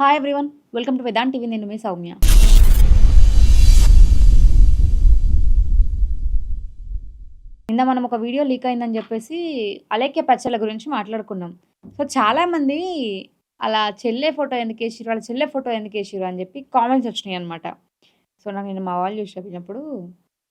Hi everyone. Welcome to Vedant TV. నేను మీ సౌమ్య. నిన్న మనం ఒక వీడియో లీక్ అయిందని చెప్పేసి అలేఖ్య పచ్చల గురించి మాట్లాడుకున్నాం. సో చాలామంది అలా చెల్లె ఫోటో ఎందుకేసిర్రు, వాళ్ళ చెల్లె ఫోటో ఎందుకేసిర్రు అని చెప్పి కామెంట్స్ వచ్చినాయన్నమాట. సో నాకు నేను మా వాళ్ళు చూసి చెప్పినప్పుడు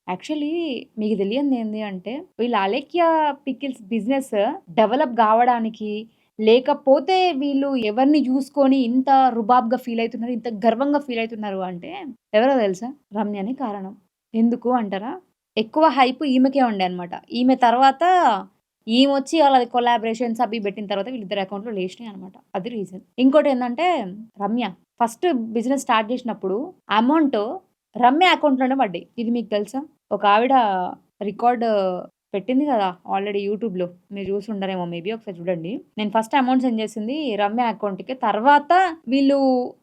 యాక్చువల్లీ మీకు తెలియంది ఏంది అంటే వీళ్ళ అలేఖ్య పికిల్స్ బిజినెస్ డెవలప్ కావడానికి లేకపోతే వీళ్ళు ఎవరిని చూసుకొని ఇంత రుబాబ్‌గా ఫీల్ అయితున్నారు, ఇంత గర్వంగా ఫీల్ అయితున్నారు అంటే ఎవరో తెలుసా? రమ్యనే కారణం. ఎందుకు అంటారా? ఎక్కువ హైప్ ఈమెకే ఉండే అనమాట. ఈమె తర్వాత ఈమొచ్చి వాళ్ళది కొలాబరేషన్స్ అవి పెట్టిన తర్వాత వీళ్ళిద్దరి అకౌంట్‌లో లేసినాయి అనమాట. అది రీజన్. ఇంకోటేందంటే రమ్య ఫస్ట్ బిజినెస్ స్టార్ట్ చేసినప్పుడు అమౌంట్ రమ్య అకౌంట్‌లోనే పడ్డాయి. ఇది మీకు తెలుసా? ఒక ఆవిడ రికార్డ్ పెట్టింది కదా! ఆల్రెడీ యూట్యూబ్‌లో. మీరు చూసుండరేమో మేబీ ఒకసారి చూడండి. నేను ఫస్ట్ అమౌంట్ సెండ్ చేసింది రమ్య అకౌంట్‌కి. తర్వాత వీళ్ళు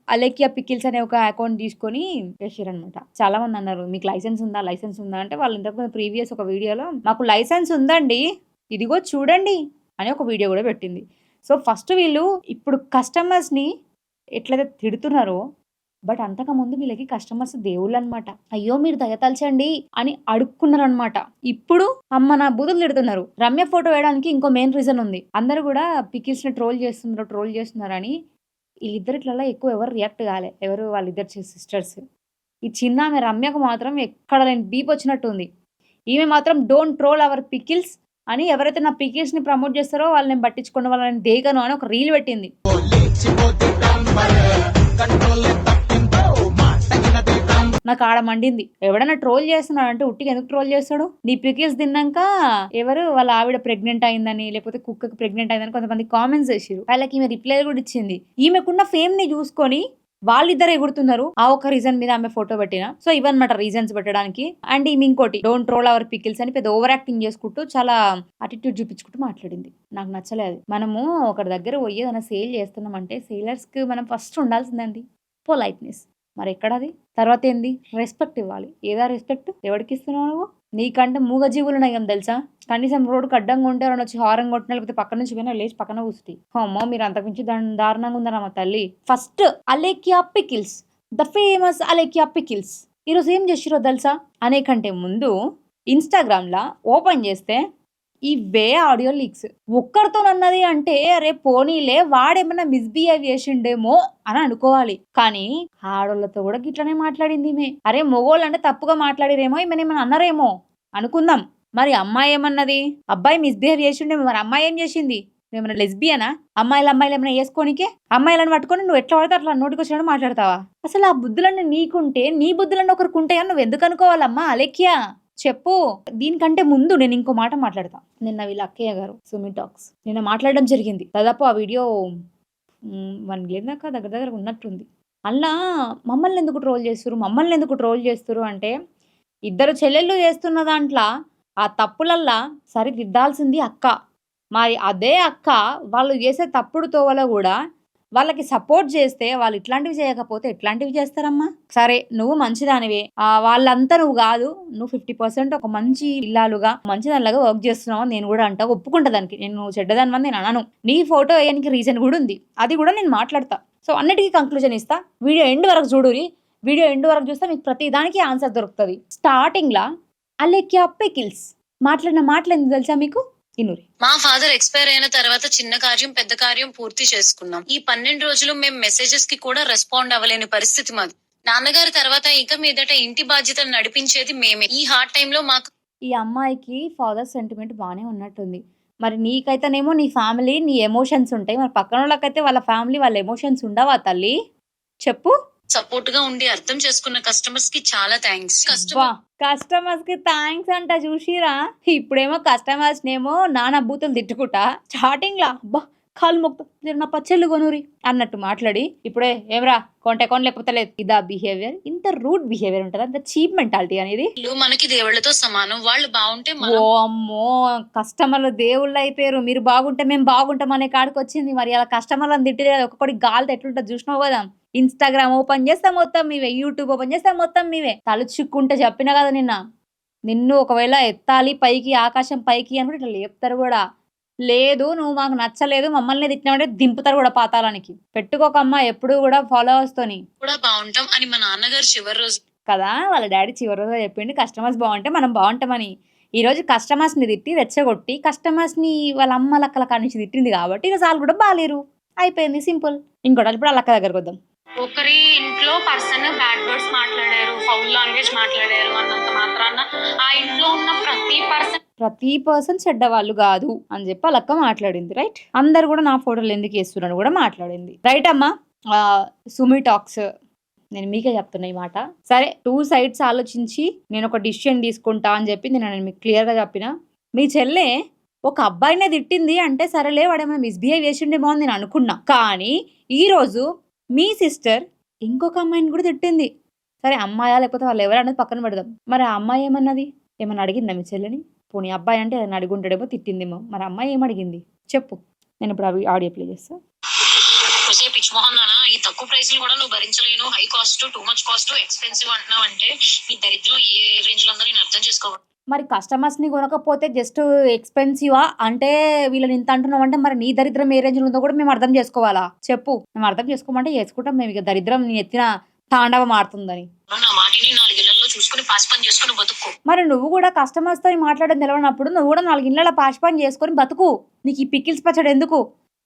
అలేఖ్య పికిల్స్ అనే ఒక అకౌంట్ తీసుకొని చేసిర్రనమాట. చాలా మంది అన్నారు, "మీకు లైసెన్స్ ఉందా? లైసెన్స్ ఉందా?" అంటే వాళ్ళు ఇంతకుముందు ప్రీవియస్ ఒక వీడియోలో "మాకు లైసెన్స్ ఉందండి. ఇదిగో చూడండి" అని ఒక వీడియో కూడా పెట్టింది. సో ఫస్ట్ వీళ్ళు ఇప్పుడు కస్టమర్స్‌ని ఎట్లయితే తిడుతున్నారో, బట్ అంతకుముందు వీళ్ళకి కస్టమర్స్ దేవుళ్ళనమాట. "అయ్యో! మీరు దయతలచండి" అని అడుక్కున్నారనమాట. ఇప్పుడు అమ్మ నా బూతులు తిడుతున్నారు. రమ్య ఫోటో వేయడానికి ఇంకో మెయిన్ రీజన్ ఉంది. అందరూ కూడా పికిల్స్‌ని ట్రోల్ చేస్తున్నారని ఈళ్ళిద్దరిట్లల్లో ఎక్కువ ఎవరు రియాక్ట్ కాలే. ఎవరు వాళ్ళిద్దరు సిస్టర్స్. ఈ చిన్నామె రమ్యకు మాత్రం ఎక్కడ లేని బీప్ వచ్చినట్టుంది. ఈమె మాత్రం "డోంట్ ట్రోల్ అవర్ పికిల్స్" అని ఎవరైతే నా పికిల్స్‌ని ప్రమోట్ చేస్తారో వాళ్ళని నేను పట్టించుకోను, వాళ్ళని దేకను అని ఒక రీల్ పెట్టింది. నాకు ఆడ మండింది. ఎవడన్నా ట్రోల్ చేస్తున్నాడంటే ఉట్టిగా ఎందుకు ట్రోల్ చేస్తాడు? నీ పికిల్స్ తిన్నాక ఎవరు వాళ్ళ ఆవిడ ప్రెగ్నెంట్ అయిందని, లేకపోతే కుక్కకి ప్రెగ్నెంట్ అయిందని కొంతమంది కామెంట్స్ చేసిర్రు. వాళ్ళకి ఈమె రిప్లై కూడా ఇచ్చింది. ఈమెకున్న ఫేమ్ ని చూసుకొని వాళ్ళిద్దరు ఎగురుతున్నారు. ఆ ఒక్క రీజన్ మీద ఆమె ఫోటో పెట్టిన. సో ఇవన్నమాట రీజన్స్ పెట్టడానికి. అండ్ ఈమె ఇంకోటి "డోంట్ ట్రోల్ అవర్ పికిల్స్" అని పెద్ద ఓవర్ యాక్టింగ్ చేసుకుంటూ చాలా అటిట్యూడ్ చూపించుకుంటూ మాట్లాడింది. నాకు నచ్చలేదు. మనము ఒకరి దగ్గర పోయి ఏదైనా సేల్ చేస్తున్నామంటే సేలర్స్‌కి మనం ఫస్ట్ ఉండాల్సిందండి పొలైట్‌నెస్. మరి ఎక్కడది? తర్వాత ఏంది? రెస్పెక్ట్ ఇవ్వాలి. ఏదా రెస్పెక్ట్? ఎవడికి ఇస్తున్నావు నువ్వు? నీకంటే మూగజీవులు నయం తెలుసా? కనీసం రోడ్డుకి అడ్డంగా ఉంటే ఎవరైనా వచ్చి హారన్ కొట్టినా లేకపోతే పక్కన నుంచి పోయినా లేచి పక్కన కూర్చుంటి. అమ్మో! మీరు అంతకుమించి దారుణంగా ఉన్నారమ్మ తల్లి. First Alekhya pickles, the famous Alekhya pickles ఈరోజు ఏం చేసిర్రో తెలుసా? అనే కంటే ముందు ఇన్‌స్టాగ్రామ్‌ల ఓపెన్ చేస్తే ఇవే ఆడియో లీక్స్. ఒక్కరితోనన్నది అంటే అరే పోనీలే వాడేమన్నా మిస్‌బిహేవ్ చేసిండేమో అని అనుకోవాలి. కానీ ఆడోళ్ళతో కూడా గిట్లనే మాట్లాడింది ఈమె. అరే మొగోళ్ళంటే తప్పుగా మాట్లాడిర్రేమో, ఈమెనేమన్నా అన్నారేమో అనుకుందాం. మరి అమ్మాయి ఏమన్నది? అబ్బాయి మిస్‌బిహేవ్ చేసిండేమో, మరి అమ్మాయి ఏం చేసింది? నువ్వేమన్నా లెస్బియనా? అమ్మాయిలు ఏమన్నా యేసుకోనికే? అమ్మాయిలని పట్టుకొని నువ్వు ఎట్లా పడితే అట్లా నోటికొచ్చినట్టు మాట్లాడతావా? అసలు ఆ బుద్ధులన్నీ నీకుంటే నీ బుద్ధులన్నీ ఒకరికుంటాయని నువ్వెందుకు అనుకోవాలమ్మా అలేఖ్య? చెప్పు. దీనికంటే ముందు నేను ఇంకో మాట మాట్లాడతా. నిన్న వీళ్ళ అక్కయ్య గారు సుమి టాక్స్ నిన్న మాట్లాడడం జరిగింది. దాదాపు ఆ వీడియో 1 ఇయర్ దాకా దగ్గర దగ్గర ఉన్నట్టుంది. అల్లా మమ్మల్ని ఎందుకు ట్రోల్ చేస్తుర్రు అంటే ఇద్దరు చెల్లెళ్ళు చేస్తున్న దాంట్ల ఆ తప్పులల్లా సరిదిద్దాల్సింది అక్క. మరి అదే అక్క వాళ్ళు చేసే తప్పుడు తోవలో గూడా వాళ్ళకి సపోర్ట్ చేస్తే వాళ్ళు ఇట్లాంటివి చేయకపోతే ఎట్లాంటివి చేస్తారమ్మా? సరే నువ్వు మంచిదానివే. వాళ్ళంతా నువ్వు గాదు. నువ్వు 50% ఒక మంచి ఇల్లాలుగా, మంచిదానిలాగా వర్క్ చేస్తున్నావు అని నేను గూడా అంటా. ఒప్పుకుంటా దానికి. నేను నువ్వు చెడ్డదానివని నేను అనను. నీ ఫోటో ఎయనికి రీజన్ గూడా ఉంది. అది గూడా నేను మాట్లాడతా. సో అన్నిటికి కంక్లూజన్ ఇస్తా. వీడియో ఎండ్ వరకు చూడురి. వీడియో ఎండ్ వరకు చూస్తే మీకు ప్రతి దానికి ఆన్సర్ దొరుకుతది. స్టార్టింగ్‌ల అలేఖ్య పికిల్స్ మాట్లాడిన మాటలేందో తెలుసా మీకు? ఇనురి. మా ఫాదర్ ఎక్స్పైర్ అయిన తర్వాత చిన్న కార్యం పెద్ద కార్యం పూర్తి చేసుకున్నాం. ఈ 12 రోజులు మేం మెసేజెస్ కి కూడా రెస్పాండ్ అవ్వలేని పరిస్థితి మాది. నాన్నగారి తర్వాత ఇక మీదట ఇంటి బాధ్యతలు నడిపించేది మేమే. ఈ హార్డ్ టైంలో మాకు ఈ అమ్మాయికి ఫాదర్ సెంటిమెంట్ బానే ఉన్నట్టుంది. మరి నీకైతేనేమో నీ ఫ్యామిలీ, నీ ఎమోషన్స్ ఉంటాయి. మరి పక్కనోళ్ళకైతే వాళ్ళ ఫ్యామిలీ, వాళ్ళ ఎమోషన్స్ ఉండవా తల్లి? చెప్పు. సపోర్ట్ గా ఉండి అర్థం చేసుకున్న కస్టమర్స్ కి చాలా థ్యాంక్స్. అబ్బా! కస్టమర్స్‌కి థాంక్స్ అంట చూషిర్రా? ఇప్పుడేమో కస్టమర్స్‌నేమో నానా బూతులు తిట్టుకుంటా స్టార్టింగ్‌ల అబ్బా! కాళ్ళు మొక్కుతా జర నా పచ్చళ్ళు కొనురి అన్నట్టు మాట్లాడి ఇప్పుడే ఏమిరా కొంటే కొను లేకపోతే లేదు. ఇదా బిహేవియర్? ఇంత రూడ్ బిహేవియర్ ఉంటదా? ఇంత చీప్ మెంటాలిటీ అనేది? మనకి దేవుళ్ళతో సమానం. వాళ్ళు బాగుంటే ఓ అమ్మో! కస్టమర్లు దేవుళ్ళయిపోయారు. మీరు బాగుంటే మేము బాగుంటాం అనే కాడికొచ్చింది. మరి అలా కస్టమర్‌లని తిట్టితే ఒక్కొక్కడికి గాలితో ఎట్లుంటదో చూసినావు గదా! ఇన్‌స్టాగ్రామ్ ఓపెన్ చేస్తే మొత్తం మీవే. యూట్యూబ్ ఓపెన్ చేస్తే మొత్తం మీవే. తలుచుకుంటే చెప్పినా గదా నిన్న. నిన్ను ఒకవేళ ఎత్తాలి పైకి ఆకాశం పైకి అనుకుంటే ఇట్లా లేపుతారు గూడా. లేదు నువ్వు మాకు నచ్చలేదు మమ్మల్ని తిట్టినామంటే దింపుతారు కూడా పాతాళానికి. పెట్టుకోకమ్మా ఎప్పుడు కూడా ఫాలోవర్స్తోని కూడా బాగుంటాం అని మా నాన్నగారు చివరి రోజు కదా. వాళ్ళ డాడీ చివరి రోజు చెప్పిండు కస్టమర్స్ బాగుంటే మనం బాగుంటామని. ఈరోజు కస్టమర్స్ని తిట్టి రెచ్చగొట్టి కస్టమర్స్ని వాళ్ళ అమ్మ లక్కల కాడి నుంచి తిట్టింది కాబట్టి ఇక వాళ్ళు కూడా బాలేరు. అయిపోయింది సింపుల్. ఇంకోటి ఇప్పుడు వాళ్ళ అక్క దగ్గరకు వద్దాం. ఒకరి ఇంట్లో పర్సన్ బ్యాడ్ వర్డ్స్ మాట్లాడారు, ఫౌల్ లాంగ్వేజ్ మాట్లాడారు అన్నంత మాత్రాన ఆ ఇంట్లో ఉన్న ప్రతి పర్సన్ చెడ్డవాళ్ళు కాదు అని చెప్పి వాళ్ళ అక్క మాట్లాడింది. రైట్. అందరు కూడా నా ఫోటోలు ఎందుకు వేస్తున్నాను కూడా మాట్లాడింది. రైట్ అమ్మా. సుమి టాక్స్ నేను మీకే చెప్తున్నా ఈ మాట. సరే 2 sides ఆలోచించి నేను ఒక డిసిషన్ తీసుకుంటా అని చెప్పి నేను మీకు క్లియర్గా చెప్పిన. మీ చెల్లె ఒక అబ్బాయినే తిట్టింది అంటే సరేలే వాడేమైనా మిస్బిహేవ్ చేసిండే బాగుంది నేను అనుకున్నా. కానీ ఈరోజు మీ సిస్టర్ ఇంకొక అమ్మాయిని కూడా తిట్టింది. సరే అమ్మాయా లేకపోతే వాళ్ళు ఎవరన్నది పక్కన పెడదాం. మరి ఆ అమ్మాయి ఏమన్నది? ఏమన్నా అడిగిందా మీ చెల్లెని? పోనీ అబ్బాయి అంటే ఏదైనా అడుగుంటాడేమో తిట్టిందేమో. మరి అమ్మాయి ఏమడిగింది చెప్పు. నేను ఇప్పుడు అవి ఆడియో ప్లే చేస్తా. ఈ తక్కువ ప్రైస్ కూడా నువ్వు భరించలేను, high cost, too much cost, expensive అంటున్నావు అంటే ఈ దరిద్రం ఏ రేంజ్ లో ఉందో నేను అర్థం చేసుకోవాలి. మరి కస్టమర్స్ని కొనకపోతే జస్ట్ ఎక్స్పెన్సివా అంటే వీళ్ళని ఇంత అంటున్నావు అంటే మరి నీ దరిద్రం ఏ రేంజ్ ఉందో కూడా మేము అర్థం చేసుకోవాలా చెప్పు. మేము అర్థం చేసుకోమంటే చేసుకుంటాం. మేము ఇక దరిద్రం నీ ఎత్తిన తాండవం ఆడుతుందని. నా మాటిని 4 ఇళ్లలో చూసుకుని పాస్ పని చేసుకుని బతుకు. మరి నువ్వు కూడా కస్టమర్స్ తో మాట్లాడడం తెలవనప్పుడు నువ్వు కూడా 4 ఇళ్లలో పాస్ పని చేసుకొని బతుకు. నీకు ఈ పికిల్స్ పచ్చడి ఎందుకు?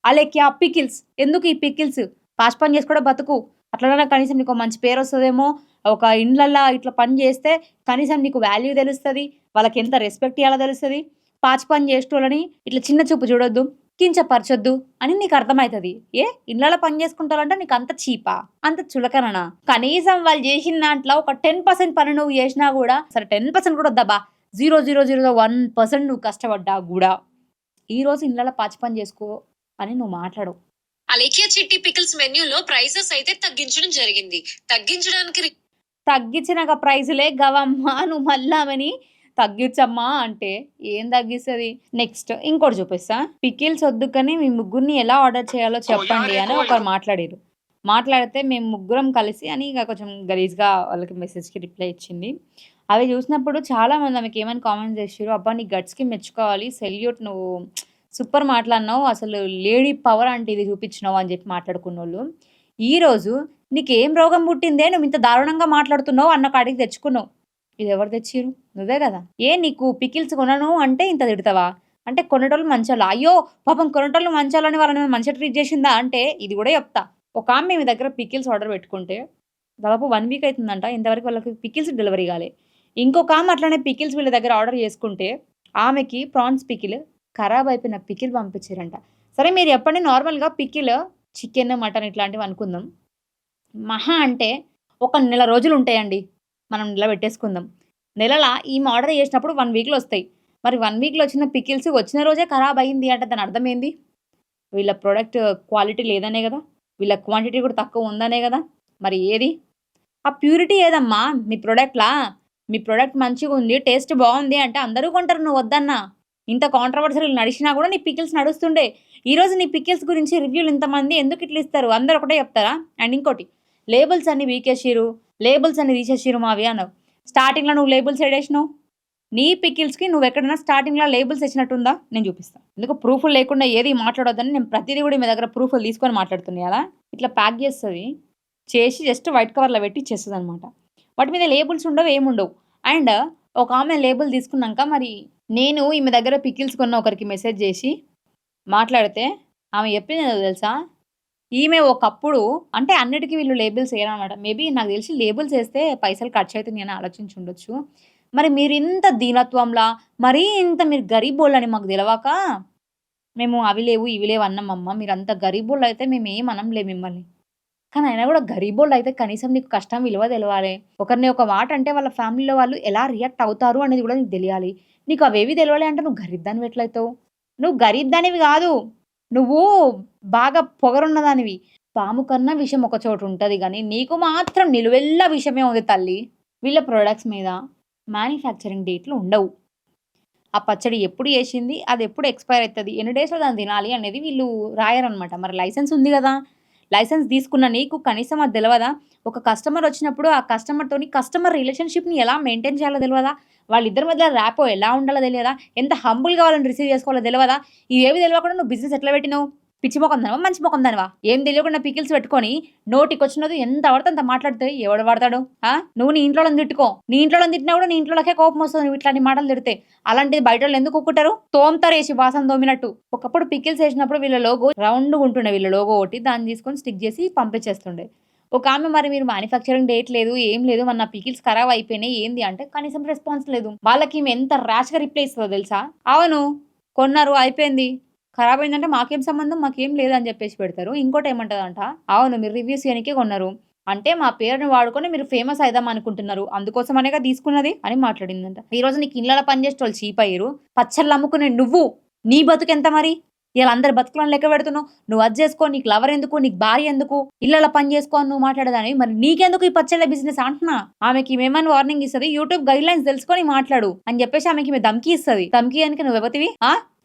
అలేక్యా పికిల్స్ ఎందుకు? ఈ పికిల్స్ పాస్ పని చేసుకోవడం బతుకు. అట్లనే కనీసం నీకు మంచి పేరు వస్తుందేమో. ఒక ఇండ్లల్లో ఇట్లా పని చేస్తే కనీసం నీకు వాల్యూ తెలుస్తుంది, వాళ్ళకి ఎంత రెస్పెక్ట్ ఇవ్వాలో తెలుస్తుంది. పాచి పని చేసేటోళ్ళని ఇట్లా చిన్న చూపు చూడొద్దు, కించపరచొద్దు అని నీకు అర్థమవుతుంది. ఏ ఇళ్ళలో పని చేసుకుంటారంటే నీకు అంత చీపా, అంత చులకననా? కనీసం వాళ్ళు చేసిన దాంట్లో ఒక 10% పని నువ్వు చేసినా కూడా సరే 10% కూడా వద్దబ్బా, 0.001% నువ్వు కష్టపడ్డా కూడా ఈరోజు ఇళ్ళలో పాచి పని చేసుకో అని నువ్వు మాట్లాడవు. అలేఖ్యా చిట్టి పికిల్స్ మెన్యూలో ప్రైసెస్ అయితే తగ్గించడం జరిగింది. తగ్గించినాక ప్రైజులే గవమ్మా నువ్వు మళ్ళామని తగ్గించమ్మా అంటే ఏం తగ్గిస్తుంది? నెక్స్ట్ ఇంకోటి చూపిస్తా. పికిల్స్ వద్దు కానీ మీ ముగ్గురిని ఎలా ఆర్డర్ చేయాలో చెప్పండి అని ఒకరు మాట్లాడారు. మాట్లాడితే మేము ముగ్గురం కలిసి అని ఇక కొంచెం గలీజ్గా వాళ్ళకి మెసేజ్కి రిప్లై ఇచ్చింది. అవి చూసినప్పుడు చాలామంది ఆమెకి ఏమని కామెంట్స్ చేసారు, అబ్బా నీ గట్స్కి మెచ్చుకోవాలి, సెల్యూట్, నువ్వు సూపర్ మాట్లాడినావు, అసలు లేడీ పవర్ అంటే ఇది చూపించినావు అని చెప్పి మాట్లాడుకున్న వాళ్ళు ఈరోజు నీకేం రోగం పుట్టిందే నువ్వు ఇంత దారుణంగా మాట్లాడుతున్నావు అన్న కాడికి తెచ్చుకున్నావు. ఇది ఎవరు తెచ్చిరు? నువ్వే కదా. ఏ నీకు పికిల్స్ కొనను అంటే ఇంత తిడతావా? అంటే కొనేటోళ్ళు మంచాలు, అయ్యో పాపం కొనేటోళ్ళు మంచాలని వాళ్ళని మంచిగా ట్రీట్ చేసిందా అంటే ఇది కూడా చెప్తా. ఒక ఆమె మీ దగ్గర పికిల్స్ ఆర్డర్ పెట్టుకుంటే దాదాపు 1 వీక్ అవుతుందంట, ఇంతవరకు వాళ్ళకి పికిల్స్ డెలివరీ కాలే. ఇంకొక ఆమె అట్లనే పికిల్స్ వీళ్ళ దగ్గర ఆర్డర్ చేసుకుంటే ఆమెకి ప్రాన్స్ పికిల్ ఖరాబ్ అయిపోయిన పికిల్ పంపించారంట. సరే మీరు చెప్పండి, నార్మల్గా పికిల్ చికెన్ మటన్ ఇట్లాంటివి అనుకుందాం, మహా అంటే ఒక నెల రోజులు ఉంటాయండి, మనం నెల పెట్టేసుకుందాం. నెలల ఈమె ఆర్డర్ చేసినప్పుడు 1 వీక్లో వస్తాయి. మరి 1 వీక్లో వచ్చిన పికిల్స్ వచ్చిన రోజే ఖరాబ్ అయింది అంటే దాని అర్థం ఏంది? వీళ్ళ ప్రోడక్ట్ క్వాలిటీ లేదనే కదా, వీళ్ళ క్వాంటిటీ కూడా తక్కువ ఉందనే కదా. మరి ఏది ఆ ప్యూరిటీ? ఏదమ్మా మీ ప్రోడక్ట్లా? మీ ప్రోడక్ట్ మంచిగా ఉంది, టేస్ట్ బాగుంది అంటే అందరూ కొంటారు, నువ్వు వద్దన్నా. ఇంత కాంట్రవర్సరీలు నడిచినా కూడా నీ పికిల్స్ నడుస్తుండే. ఈరోజు నీ పికిల్స్ గురించి రివ్యూలు ఇంతమంది ఎందుకు ఇట్లా ఇస్తారు? అందరు ఒకటే చెప్తారా? అండ్ ఇంకోటి, లేబుల్స్ అన్ని వీకేసిరు, లేబుల్స్ అన్ని తీసేసిరు మావి అన్నావు. స్టార్టింగ్లో నువ్వు లేబుల్స్ ఏడేసినావు? నీ పికిల్స్కి నువ్వు ఎక్కడైనా స్టార్టింగ్లో లేబుల్స్ వేసినట్టుందా? నేను చూపిస్తాను. ఎందుకు ప్రూఫ్లు లేకుండా ఏది మాట్లాడొద్దని నేను ప్రతిదీ కూడా మీ దగ్గర ప్రూఫ్లు తీసుకొని మాట్లాడుతున్నాయి. అలా ఇట్లా ప్యాక్ చేస్తుంది, చేసి జస్ట్ వైట్ కవర్లో పెట్టి ఇచ్చేస్తుంది అనమాట. వాటి మీద లేబుల్స్ ఉండవు, ఏముండవు. అండ్ ఒక ఆమె లేబుల్ తీసుకున్నాక మరి నేను ఈమె దగ్గర పికిల్స్ కొన్న ఒకరికి మెసేజ్ చేసి మాట్లాడితే ఆమె చెప్పింది ఏదో తెలుసా? ఈమె ఒకప్పుడు అంటే అన్నిటికీ వీళ్ళు లేబుల్స్ వేయరనమాట. మేబీ నాకు తెలిసి లేబుల్స్ వేస్తే పైసలు ఖర్చు అవుతుంది అని ఆలోచించి ఉండొచ్చు. మరి మీరు ఇంత దీనత్వంలా, మరీ ఇంత మీరు గరీబోళ్ళు అని మాకు తెలవాక మేము అవి లేవు ఇవి లేవు అన్నామమ్మ. మీరు అంత గరీబోళ్ళు అయితే మేము ఏమనంలే మిమ్మల్ని. కానీ అయినా కూడా గరీబోళ్ళు అయితే కనీసం నీకు కష్టం విలువ తెలవాలి. ఒకరిని ఒక మాట అంటే వాళ్ళ ఫ్యామిలీలో వాళ్ళు ఎలా రియాక్ట్ అవుతారు అనేది కూడా నీకు తెలియాలి. నీకు అవేవి తెలవాలి అంటే నువ్వు గరీబ్ దానివి ఎట్లయితావు? నువ్వు గరీబ్ దానివి కాదు, నువ్వు బాగా పొగరున్నదానివి. పాము కన్నా విషయం ఒక చోటు ఉంటుంది కానీ నీకు మాత్రం నిలువెల్లా విషయమే ఉంది తల్లి. వీళ్ళ ప్రొడక్ట్స్ మీద మ్యానుఫ్యాక్చరింగ్ డేట్లు ఉండవు. ఆ పచ్చడి ఎప్పుడు చేసింది, అది ఎప్పుడు ఎక్స్పైర్ అవుతుంది, ఎన్ని డేస్లో దాన్ని తినాలి అనేది వీళ్ళు రాయరనమాట. మరి లైసెన్స్ ఉంది కదా, లైసెన్స్ తీసుకున్న నీకు కనీసం అది తెలియదా? ఒక కస్టమర్ వచ్చినప్పుడు ఆ కస్టమర్తోని కస్టమర్ రిలేషన్షిప్ని ఎలా మెయింటైన్ చేయాలో తెలియదా? వాళ్ళిద్దరి మధ్య ర్యాపో ఎలా ఉండాలో తెలియదా? ఎంత హంబుల్గా వాళ్ళని రిసీవ్ చేసుకోవాలో తెలియదా? ఇవేవి తెలియకుండా నువ్వు బిజినెస్ ఎట్లా పెట్టినావు? పిచ్చి మొఖం దానివా, మంచి మొఖం దానివా? ఏం తెలియకుండా పికిల్స్ పెట్టుకొని నోటికొచ్చినది ఎంత పడితే అంత మాట్లాడితే ఎవడు పడతాడు? నువ్వు నీ ఇంట్లో తిట్టుకో, నీ ఇంట్లో తిట్టినా కూడా నీ ఇంట్లోకే కోపం వస్తుంది నువ్వు ఇట్లాంటి మాటలు తిడితే. అలాంటిది బయట వాళ్ళు ఎందుకు ఒక్కుంటారు? తోమతారేసి బాసం తోమినట్టు. ఒకప్పుడు పికిల్స్ వేసినప్పుడు వీళ్ళ లోగో రౌండ్ ఉంటుండే, వీళ్ళ లోగో ఒకటి దాన్ని తీసుకొని స్టిక్ చేసి పంపించేస్తుండే. ఒక ఆమె మరి మీరు మ్యానుఫ్యాక్చరింగ్ డేట్ లేదు, ఏం లేదు, మన పికిల్స్ ఖరాబ్ అయిపోయినాయి ఏంది అంటే కనీసం రెస్పాన్స్ లేదు. వాళ్ళకి ఈమె ఎంత ర్యాష్గా రిప్లై ఇస్తుందో తెలుసా? అవును కొన్నారు అయిపోయింది, ఖరాబ్ అయిందంటే మాకేం సంబంధం, మాకేం లేదని చెప్పేసి పెడతారు. ఇంకోటి ఏమంటదంట, అవును మీరు రివ్యూస్ చేయడానికే కొన్నారు అంటే మా పేరుని వాడుకొని మీరు ఫేమస్ అయిదాం అనుకుంటున్నారు, అందుకోసం అనేగా తీసుకున్నది అని మాట్లాడిందంట. ఈ రోజు నీకు ఇళ్ళలో పనిచేసే వాళ్ళు చీప్ అయ్యారు, పచ్చళ్ళు అమ్ముకునే నువ్వు నీ బతుకు ఎంత మరి? ఇలా అందరి బతుకులను లెక్క పెడుతున్నావు. నువ్వు అది చేసుకో, నీకు లవర్ ఎందుకు, నీకు భార్య ఎందుకు, ఇళ్ళలో పని చేసుకో అని నువ్వు మాట్లాడదాని, మరి నీకెందుకు ఈ పచ్చళ్ళ బిజినెస్ అంటున్నా. ఆమెకి ఏమని వార్నింగ్ ఇస్తుంది, యూట్యూబ్ గైడ్ లైన్స్ తెలుసుకొని మాట్లాడు అని చెప్పేసి ఆమెకి ధమ్కి ఇస్తుంది. ధమ్కి అని నువ్వు ఎవతివి?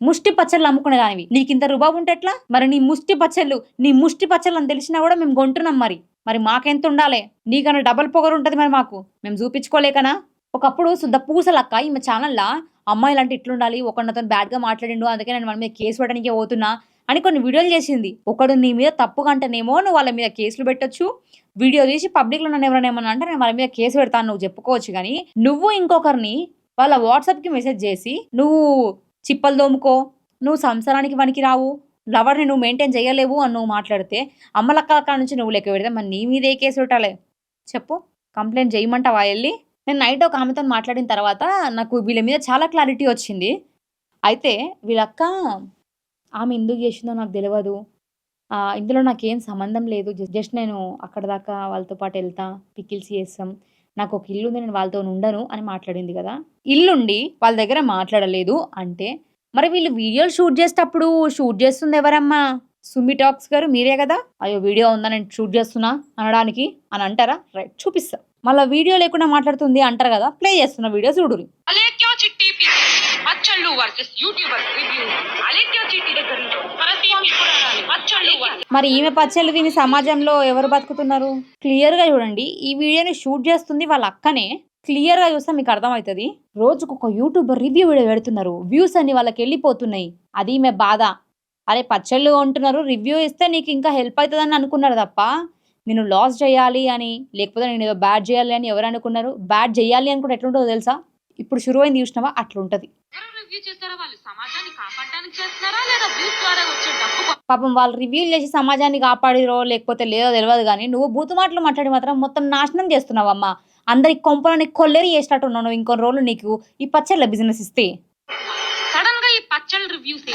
ముష్టి పచ్చళ్ళు అమ్ముకునే దానివి, నీకు ఇంత రుబాబు ఉంటే ఎట్లా? మరి నీ ముష్టి పచ్చళ్ళు అని తెలిసినా కూడా మేము కొంటున్నాం. మరి మాకెంత ఉండాలి? నీకన్నా డబల్ పొగరు ఉంటుంది మరి మాకు, మేము చూపించుకోలేకనా? ఒకప్పుడు శుద్ధ పూసలక్క ఈమె ఛానల్లా అమ్మాయిలు అంటే ఇట్లుండాలి, ఒకరితో బ్యాడ్గా మాట్లాడిండు అందుకే నేను వాళ్ళ మీద కేసు పెట్టడానికి పోతున్నా అని కొన్ని వీడియోలు చేసింది. ఒకడు నీ మీద తప్పుగా అంటేనేమో నువ్వు వాళ్ళ మీద కేసులు పెట్టొచ్చు, వీడియో తీసి పబ్లిక్లో నన్ను ఎవరైనా ఏమన్నా అంటే నేను వాళ్ళ మీద కేసు పెడతాను నువ్వు చెప్పుకోవచ్చు. కానీ నువ్వు ఇంకొకరిని వాళ్ళ వాట్సాప్కి మెసేజ్ చేసి నువ్వు చిప్పలు దోముకో, నువ్వు సంసారానికి పనికి రావు, లవర్ని నువ్వు మెయింటైన్ చేయలేవు అని నువ్వు మాట్లాడితే అమ్మలక్క నుంచి నువ్వు లెక్క పెడితే మరి నీ మీద ఏ కేసు పెట్టాలి చెప్పు? కంప్లైంట్ చేయమంటావా వెళ్ళి? నేను నైట్ ఒక ఆమెతో మాట్లాడిన తర్వాత నాకు వీళ్ళ మీద చాలా క్లారిటీ వచ్చింది. అయితే వీళ్ళక్క ఆమె ఎందుకు చేసిందో నాకు తెలియదు, ఇందులో నాకేం సంబంధం లేదు, జస్ట్ నేను అక్కడ దాకా వాళ్ళతో పాటు వెళ్తా, పికిల్స్ చేస్తాం, నాకు ఒక ఇల్లు ఉంది, నేను వాళ్ళతో ఉండను అని మాట్లాడింది కదా. ఇల్లుండి వాళ్ళ దగ్గర మాట్లాడలేదు అంటే మరి వీళ్ళు వీడియోలు షూట్ చేసేటప్పుడు షూట్ చేస్తుంది ఎవరమ్మా? సుమి టాక్స్ గారు మీరే కదా. అయ్యో వీడియో ఉందా నేను షూట్ చేస్తున్నా అనడానికి అని అంటారా? రైట్ చూపిస్తా. మళ్ళీ వీడియో లేకుండా మాట్లాడుతుంది అంటారు కదా, ప్లే చేస్తున్న వీడియో చూడురి. మరి ఈమె పచ్చళ్ళు తిని సమాజంలో ఎవరు బతుకుతున్నారు? క్లియర్ గా చూడండి. ఈ వీడియోని షూట్ చేస్తుంది వాళ్ళ అక్కనే. క్లియర్ గా చూస్తే మీకు అర్థమవుతుంది. రోజుకు ఒక యూట్యూబర్ రివ్యూ వీడియో పెడుతున్నారు, వ్యూస్ అన్ని వాళ్ళకి వెళ్ళిపోతున్నాయి. అది ఈమె బాధ. అరే పచ్చళ్ళు కొంటున్నారు, రివ్యూ ఇస్తే నీకు ఇంకా హెల్ప్ అవుతుందని అనుకున్నారు తప్ప నేను లాస్ చేయాలి అని, లేకపోతే నేను ఏదో బ్యాడ్ చేయాలి అని ఎవరు అనుకున్నారు? బ్యాడ్ చేయాలి అని కూడా ఎట్లుంటుందో తెలుసా? ఇప్పుడు షురు అయింది చూసినావా, అట్లుంటది. పాపం వాళ్ళు రివ్యూలు చేసి సమాజాన్ని కాపాడిరో లేకపోతే లేదో తెలియదు కానీ నువ్వు బూతు మాటలు మాట్లాడి మాత్రం మొత్తం నాశనం చేస్తున్నావమ్మా. అందరికి కొంపలని కొల్లేరి చేసినట్టున్నావు నువ్వు. ఇంకొన్ని రోజులు నీకు ఈ పచ్చళ్ళ బిజినెస్ ఇస్తే సడన్ గా ఈ పచ్చళ్ళ రివ్యూస్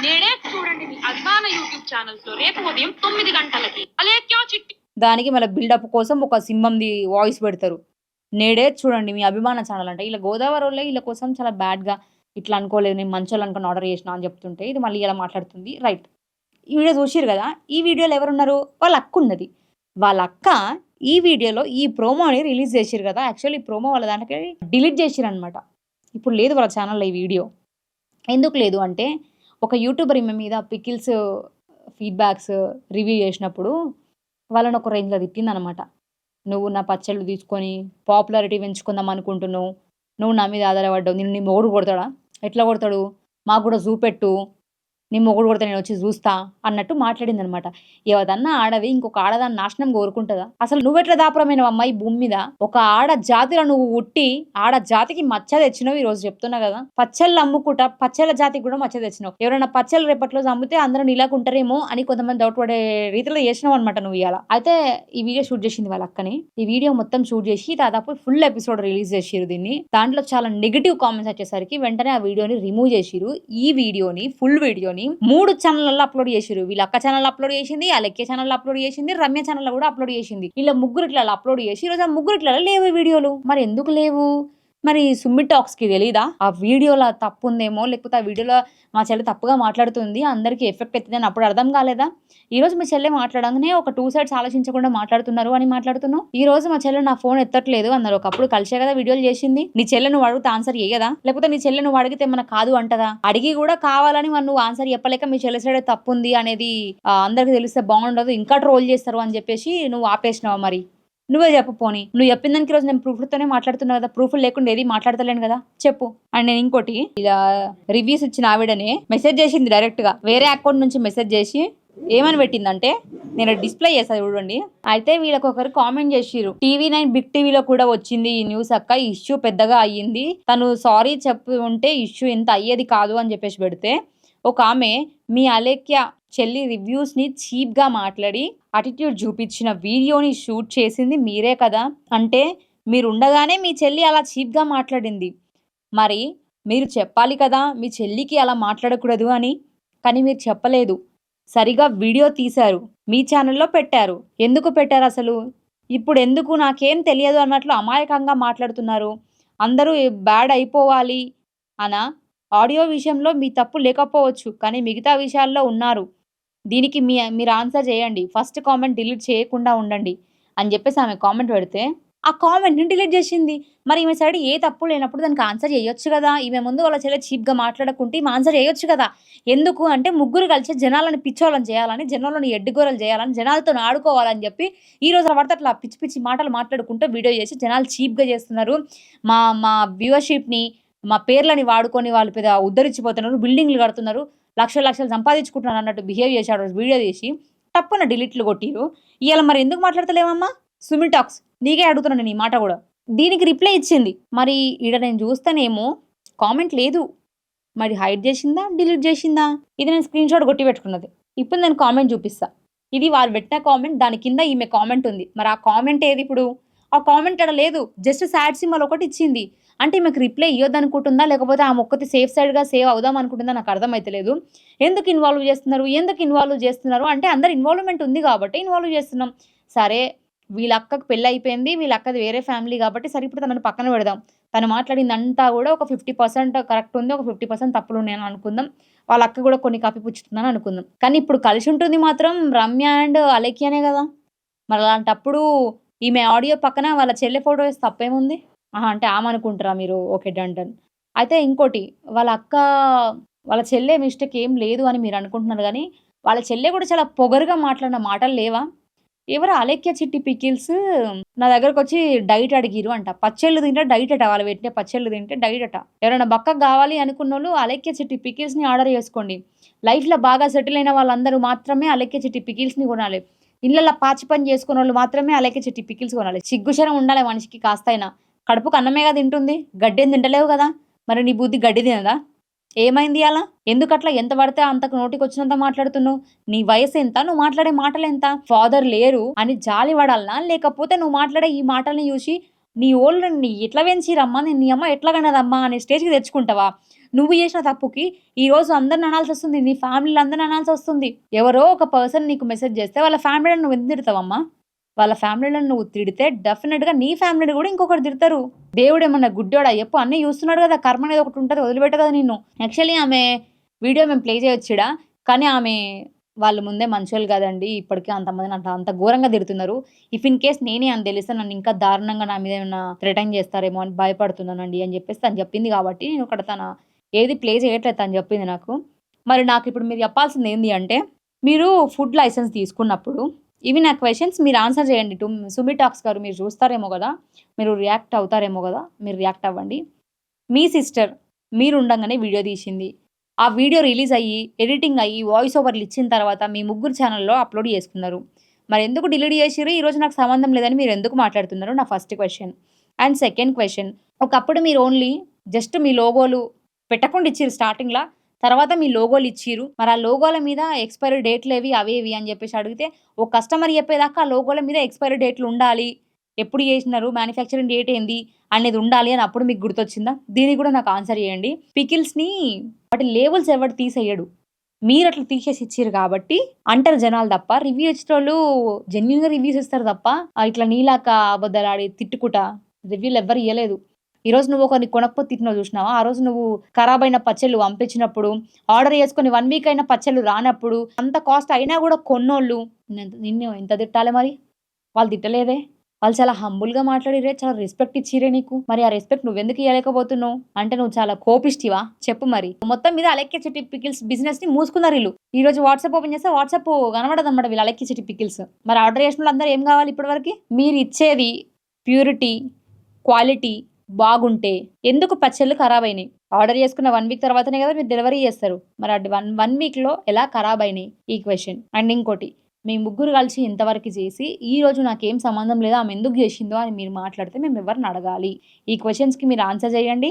నేడే చూడండి మీ అభిమాన యూట్యూబ్ ఛానల్స్ లో రేపు ఉదయం 9 గంటలకి. అలేక్యో చిట్టి దానికి మళ్ళీ బిల్డప్ కోసం ఒక సింహంది వాయిస్ పెడతారు. నేడే చూడండి మీ అభిమాన ఛానల్ అంటే ఇలా గోదావరి వాళ్ళే వీళ్ళ కోసం చాలా బ్యాడ్గా ఇట్లా అనుకోలేదు, నేను మంచోళ్ళు అనుకుని ఆర్డర్ చేసిన అని చెప్తుంటే ఇది మళ్ళీ ఇలా మాట్లాడుతుంది. రైట్, ఈ వీడియో చూసిరు కదా. ఈ వీడియోలో ఎవరున్నారు? వాళ్ళ అక్క ఉన్నది. వాళ్ళ అక్క ఈ వీడియోలో ఈ ప్రోమోని రిలీజ్ చేసిరు కదా. యాక్చువల్లీ ఈ ప్రోమో వాళ్ళ దాంట్లో డిలీట్ చేసిరు అనమాట. ఇప్పుడు లేదు వాళ్ళ ఛానల్లో ఈ వీడియో. ఎందుకు లేదు అంటే ఒక యూట్యూబర్ ఈమె మీద పికిల్స్ ఫీడ్బ్యాక్స్ రివ్యూ చేసినప్పుడు వాళ్ళని ఒక రేంజ్లో తిట్టిందనమాట. నువ్వు నా పచ్చళ్ళు తీసుకొని పాపులారిటీ పెంచుకుందాం అనుకుంటున్నావు, నువ్వు నా మీద ఆధారపడ్డావు, నేను నీ మొగుడు కొడతాడా? ఎట్లా కొడతాడు? మాకు కూడా చూపెట్టు, నీ మొగుడు కొడితే నేను వచ్చి చూస్తా అన్నట్టు మాట్లాడింది అనమాట. ఏదన్నా ఆడది ఇంకొక ఆడదాన్ని నాశనం కోరుకుంటుందా? అసలు నువ్వెట్లా దాపురమైన అమ్మాయి భూమి మీద? ఒక ఆడ జాతిలో నువ్వు ఉట్టి ఆడ జాతికి మచ్చ తెచ్చినావు. ఈ రోజు చెప్తున్నా కదా, పచ్చళ్ళు అమ్ముకుంటా పచ్చళ్ళ జాతికి కూడా మచ్చ తెచ్చినావు. ఎవరైనా పచ్చళ్ళు రేపట్లో అమ్మితే అందరూ నీలాగా ఉంటారేమో అని కొంతమంది డౌట్ పడే రీతిలో చేసినావు అనమాట నువ్వు ఇవాళ. అయితే ఈ వీడియో షూట్ చేసింది వాళ్ళ అక్కని. ఈ వీడియో మొత్తం షూట్ చేసి దాదాపు ఫుల్ ఎపిసోడ్ రిలీజ్ చేసిరు దీన్ని. దాంట్లో చాలా నెగిటివ్ కామెంట్స్ వచ్చేసరికి వెంటనే ఆ వీడియోని రిమూవ్ చేసిరు. ఈ వీడియోని ఫుల్ వీడియోని 3 ఛానళ్ళలో అప్లోడ్ చేసిరు. వీళ్ళ అక్క ఛానల్ అప్లోడ్ చేసింది, అలెక్కే ఛానల్ అప్లోడ్ చేసింది, రమ్య ఛానల్ కూడా అప్లోడ్ చేసింది. ఇలా ముగ్గురిట్లలో అప్లోడ్ చేసి ఈరోజు ఆ ముగ్గురిట్లలో లేవు వీడియోలు. మరి ఎందుకు లేవు? మరి సుమి టాక్స్కి తెలీదా ఆ వీడియోలో తప్పు ఉందేమో, లేకపోతే ఆ వీడియోలో మా చెల్లె తప్పుగా మాట్లాడుతుంది అందరికీ ఎఫెక్ట్ అవుతుంది అని అప్పుడు అర్థం కాలేదా? ఈ రోజు మీ చెల్లె మాట్లాడగానే ఒక 2 సైడ్స్ ఆలోచించకుండా మాట్లాడుతున్నారు అని మాట్లాడుతున్నావు. ఈ రోజు మా చెల్లె నా ఫోన్ ఎత్తట్లేదు అన్నారు. ఒకప్పుడు కలిసే కదా వీడియోలు చేసింది. నీ చెల్లె నువ్వు అడిగితే ఆన్సర్ చేయదా? లేకపోతే నీ చెల్లె నువ్వు అడిగితే ఏమన్నా కాదు అంటదా? అడిగి కూడా కావాలని నువ్వు ఆన్సర్ చెప్పలేక మీ చెల్లె సైడ్ తప్పు ఉంది అనేది అందరికి తెలిస్తే బాగుండదు, ఇంకా ట్రోల్ చేస్తారు అని చెప్పేసి నువ్వు ఆపేసినావా? మరి నువ్వే చెప్పు పోనీ. నువ్వు చెప్పిన దానికి ఈరోజు నేను ప్రూఫ్లతోనే మాట్లాడుతున్నా కదా, ప్రూఫ్లు లేకుండా ఏది మాట్లాడతలేను కదా, చెప్పు. అండ్ నేను ఇంకోటి, ఇలా రివ్యూస్ ఇచ్చిన ఆవిడనే మెసేజ్ చేసింది డైరెక్ట్ గా, వేరే అకౌంట్ నుంచి మెసేజ్ చేసి ఏమని పెట్టిందంటే, నేను డిస్ప్లే చేస్తాను చూడండి. అయితే వీళ్ళకి ఒకరు కామెంట్ చేసిర్రు, TV9 బిగ్ టీవీలో కూడా వచ్చింది ఈ న్యూస్ అక్క, ఇష్యూ పెద్దగా అయ్యింది, తను సారీ చెప్పి ఉంటే ఇష్యూ ఎంత అయ్యేది కాదు అని చెప్పేసి పెడితే, ఒక ఆమె మీ అలేఖ్య చెల్లి రివ్యూస్ ని చీప్ గా మాట్లాడి అటిట్యూడ్ చూపించిన వీడియోని షూట్ చేసింది మీరే కదా, అంటే మీరు ఉండగానే మీ చెల్లి అలా చీప్ గా మాట్లాడింది, మరి మీరు చెప్పాలి కదా మీ చెల్లికి అలా మాట్లాడకూడదు అని, కానీ మీరు చెప్పలేదు. సరిగా వీడియో తీశారు, మీ ఛానల్లో పెట్టారు. ఎందుకు పెట్టారు అసలు? ఇప్పుడు ఎందుకు నాకేం తెలియదు అన్నట్లు అమాయకంగా మాట్లాడుతున్నారు. అందరూ బ్యాడ్ అయిపోవాలి అనా? ఆడియో విషయంలో మీ తప్పు లేకపోవచ్చు, కానీ మిగతా విషయాల్లో ఉన్నారు. దీనికి మీరు ఆన్సర్ చేయండి. ఫస్ట్ కామెంట్ డిలీట్ చేయకుండా ఉండండి అని చెప్పేసి ఆమె కామెంట్ పెడితే, ఆ కామెంట్ని డిలీట్ చేసింది. మరి ఈమె సైడ్ ఏ తప్పు లేనప్పుడు దానికి ఆన్సర్ చేయొచ్చు కదా. ఈమె ముందు వాళ్ళ చెల్లె చీప్గా మాట్లాడకుంటే ఈమె ఆన్సర్ చేయొచ్చు కదా. ఎందుకు అంటే ముగ్గురు కలిసి జనాలను పిచ్చోళ్ళని చేయాలని, జనాలను ఎడ్డుగోరలు చేయాలని, జనాలతో ఆడుకోవాలని చెప్పి ఈ రోజు పడితే అట్లా పిచ్చి పిచ్చి మాటలు మాట్లాడుకుంటూ వీడియో చేసి జనాలు చీప్గా చేస్తున్నారు. మా మా వ్యూవర్షిప్ని, మా పేర్లని వాడుకొని వాళ్ళు పెద్ద ఉద్ధరించిపోతున్నారు, బిల్డింగ్లు కడుతున్నారు, లక్షలు లక్షలు సంపాదించుకుంటున్నారు అన్నట్టు బిహేవ్ చేశాడు. వీడియో చేసి తప్పున డిలీట్లు కొట్టిరు. ఇవాళ మరి ఎందుకు మాట్లాడతలేమమ్మా? సుమి టాక్స్ నీకే అడుగుతున్నాను నేను ఈ మాట కూడా. దీనికి రిప్లై ఇచ్చింది. మరి ఈడ నేను చూస్తేనేమో కామెంట్ లేదు, మరి హైడ్ చేసిందా డిలీట్ చేసిందా? ఇది నేను స్క్రీన్ షాట్ కొట్టి పెట్టుకున్నది. ఇప్పుడు నేను కామెంట్ చూపిస్తా. ఇది వాళ్ళు పెట్టిన కామెంట్, దాని కింద ఈమె కామెంట్ ఉంది. మరి ఆ కామెంట్ ఏది ఇప్పుడు? ఆ కామెంట్ అక్కడ లేదు, జస్ట్ సాడ్ సింబల్ ఒకటి ఇచ్చింది. అంటే ఈమెకు రిప్లై ఇవ్వద్దు అనుకుంటుందా, లేకపోతే ఆ ఒక్కటి సేఫ్ సైడ్గా సేవ్ అవుదాం అనుకుంటుందా నాకు అర్థమైతలేదు. ఎందుకు ఇన్వాల్వ్ చేస్తున్నారు అంటే అందరు ఇన్వాల్వ్మెంట్ ఉంది కాబట్టి ఇన్వాల్వ్ చేస్తున్నాం. సరే వీళ్ళ అక్కకు పెళ్ళి అయిపోయింది, వీళ్ళ అక్కది వేరే ఫ్యామిలీ కాబట్టి సరే ఇప్పుడు తనను పక్కన పెడదాం. తను మాట్లాడిందంతా కూడా ఒక 50% కరెక్ట్ ఉంది, ఒక 50% తప్పులు ఉన్నాయని అనుకుందాం. వాళ్ళ అక్క కూడా కొన్ని కప్పిపుచ్చుతుందని అనుకుందాం. కానీ ఇప్పుడు కలిసి ఉంటుంది మాత్రం రమ్య అండ్ అలేఖ్యనే కదా. మరి అలాంటప్పుడు ఈమె ఆడియో పక్కన వాళ్ళ చెల్లె ఫోటో వేస్తే తప్పేముంది? అంటే ఆమె అనుకుంటారా మీరు? Okay, done. అయితే ఇంకోటి, వాళ్ళ చెల్లె మిస్టేక్ ఏం లేదు అని మీరు అనుకుంటున్నారు, కానీ వాళ్ళ చెల్లె కూడా చాలా పొగరుగా మాట్లాడిన మాటలు లేవా? ఎవరు? అలేఖ్య చిట్టి పికిల్స్ నా దగ్గరకు వచ్చి డైట్ అడిగిరు అంట. పచ్చళ్ళు తింటే డైట్ అట, వాళ్ళు పెట్టిన పచ్చళ్ళు తింటే డైట్ అట. ఎవరైనా బక్కకు కావాలి అనుకున్న వాళ్ళు అలేఖ్య చిట్టి పికిల్స్ని ఆర్డర్ చేసుకోండి. లైఫ్లో బాగా సెటిల్ అయిన వాళ్ళందరూ మాత్రమే అలేఖ్య చిట్టి పికిల్స్ని కొనాలి. ఇళ్ళల్లో పాచి పని చేసుకున్న వాళ్ళు మాత్రమే అలేఖ్య చిట్టి పికిల్స్ కొనాలి. సిగ్గుశరం ఉండాలి మనిషికి కాస్తైనా. కడుపుకు అన్నమే కదా తింటుంది, గడ్డేం తింటలేవు కదా. మరి నీ బుద్ధి గడ్డి తినదా? ఏమైంది అలా? ఎందుకట్లా ఎంత పడితే అంతకు నోటికి వచ్చినంత మాట్లాడుతున్నావు? నీ వయసు ఎంత? నువ్వు మాట్లాడే మాటలు ఎంత? ఫాదర్ లేరు అని జాలి పడాలనా, లేకపోతే నువ్వు మాట్లాడే ఈ మాటల్ని చూసి నీ ఓళ్ళని ఎట్లా పెంచిరమ్మా, నీ అమ్మ ఎట్లా కన్నదమ్మా అనే స్టేజ్కి తెచ్చుకుంటావా? నువ్వు చేసిన తప్పుకి ఈ రోజు అందరిని అనాల్సి వస్తుంది, నీ ఫ్యామిలీలో అందరిని అనాల్సి వస్తుంది. ఎవరో ఒక పర్సన్ నీకు మెసేజ్ చేస్తే వాళ్ళ ఫ్యామిలీని నువ్వు ఎందుకు తిడతావమ్మా? వాళ్ళ ఫ్యామిలీలను నువ్వు తిడితే డెఫినెట్గా నీ ఫ్యామిలీని కూడా ఇంకొకరు తిడతారు. దేవుడు ఏమన్నా గుడ్డోడా చెప్పు? అన్నీ చూస్తున్నాడు కదా, కర్మ అనేది ఒకటి ఉంటుంది, వదిలిపెట్టదు నిన్ను. యాక్చువల్లీ ఆమె వీడియో మేము ప్లే చేయొచ్చుడా, కానీ ఆమె వాళ్ళు ముందే మంచోళ్ళు కదండి, ఇప్పటికే అంతమందిని అంత ఘోరంగా తిడుతున్నారు. ఇఫ్ ఇన్ కేస్ నేనే అని తెలిస్తే నన్ను ఇంకా దారుణంగా నా మీద ఏమైనా థ్రెటన్ చేస్తారేమో అని భయపడుతున్నానండి అని చెప్పేసి తను చెప్పింది. కాబట్టి నేను ఇక్కడ తన ఏది ప్లే చేయట్లేదు తను చెప్పింది నాకు. మరి నాకు ఇప్పుడు మీరు చెప్పాల్సింది ఏంటి అంటే, మీరు ఫుడ్ లైసెన్స్ తీసుకున్నప్పుడు ఇవి నా క్వశ్చన్స్ మీరు ఆన్సర్ చేయండి. సుమి టాక్స్ గారు మీరు చూస్తారేమో కదా, మీరు రియాక్ట్ అవుతారేమో కదా, మీరు రియాక్ట్ అవ్వండి. మీ సిస్టర్ మీరు ఉండగానే వీడియో తీసింది, ఆ వీడియో రిలీజ్ అయ్యి ఎడిటింగ్ అయ్యి వాయిస్ ఓవర్లు ఇచ్చిన తర్వాత మీ ముగ్గురు ఛానల్లో అప్లోడ్ చేసుకున్నారు. మరి ఎందుకు డిలీట్ చేసిరు? ఈరోజు నాకు సంబంధం లేదని మీరు ఎందుకు మాట్లాడుతున్నారు? నా first question. And second question, ఒకప్పుడు మీరు ఓన్లీ జస్ట్ మీ లోగోలు పెట్టకుండా ఇచ్చిరు స్టార్టింగ్లో, తర్వాత మీ లోగోలు ఇచ్చిరు. మరి ఆ లోగోల మీద ఎక్స్పైరీ డేట్లు ఏవి అవేవి అని చెప్పేసి అడిగితే ఒక కస్టమర్ చెప్పేదాకా ఆ లోగోల మీద ఎక్స్పైరీ డేట్లు ఉండాలి, ఎప్పుడు చేసినారు, మ్యానుఫ్యాక్చరింగ్ డేట్ ఏంది అనేది ఉండాలి అని అప్పుడు మీకు గుర్తొచ్చిందా? దీనికి కూడా నాకు ఆన్సర్ చేయండి. పికిల్స్ని వాటి లేబుల్స్ ఎవరు తీసేయడు, మీరు అట్లా తీసేసి ఇచ్చారు కాబట్టి అంటారు జనాలు తప్ప. రివ్యూ ఇచ్చేటోళ్ళు జెన్యున్గా రివ్యూస్ ఇస్తారు తప్ప ఇట్లా నీలాక అబద్ధాలాడి తిట్టుకుంటా రివ్యూలు ఎవ్వరు ఇవ్వలేదు. ఈరోజు నువ్వు ఒకరిని కొనకపోతే తిట్టినావు చూసినావా? ఆ రోజు నువ్వు ఖరాబ్ అయిన పచ్చళ్ళు పంపించినప్పుడు, ఆర్డర్ చేసుకుని 1 వీక్ అయిన పచ్చళ్ళు రానప్పుడు, అంత కాస్ట్ అయినా కూడా కొన్నోళ్ళు నిన్ను ఎంత తిట్టాలి? మరి వాళ్ళు తిట్టలేదే. వాళ్ళు చాలా హంబుల్గా మాట్లాడిరే, చాలా రెస్పెక్ట్ ఇచ్చిరే నీకు. మరి ఆ రెస్పెక్ట్ నువ్వెందుకు ఇవ్వలేకపోతున్నావు? అంటే నువ్వు చాలా కోపిష్టివా? చెప్పు మరి. మొత్తం మీద అలెక్కే చిట్టి పికిల్స్ బిజినెస్ ని మూసుకున్నారు వీళ్ళు. ఈ రోజు వాట్సాప్ ఓపెన్ చేస్తే వాట్సాప్ కనబడదు అన్నమాట వీళ్ళు అలెక్కే చిట్టి పికిల్స్. మరి ఆర్డర్ చేసిన వాళ్ళందరూ ఏం కావాలి ఇప్పటివరకు? మీరు ఇచ్చేది ప్యూరిటీ, క్వాలిటీ బాగుంటే ఎందుకు పచ్చళ్ళు ఖరాబ్ అయినాయి? ఆర్డర్ చేసుకున్న 1 వీక్ తర్వాతనే కదా మీరు డెలివరీ చేస్తారు. మరి అది 1 వీక్లో ఎలా ఖరాబ్ అయినాయి ఈ క్వశ్చన్. అండ్ ఇంకోటి, మీ ముగ్గురు కలిసి ఇంతవరకు చేసి ఈ రోజు నాకేం సంబంధం లేదు ఆమె ఎందుకు చేసిందో అని మీరు మాట్లాడితే మేము ఎవరిని అడగాలి? ఈ క్వశ్చన్స్కి మీరు ఆన్సర్ చేయండి.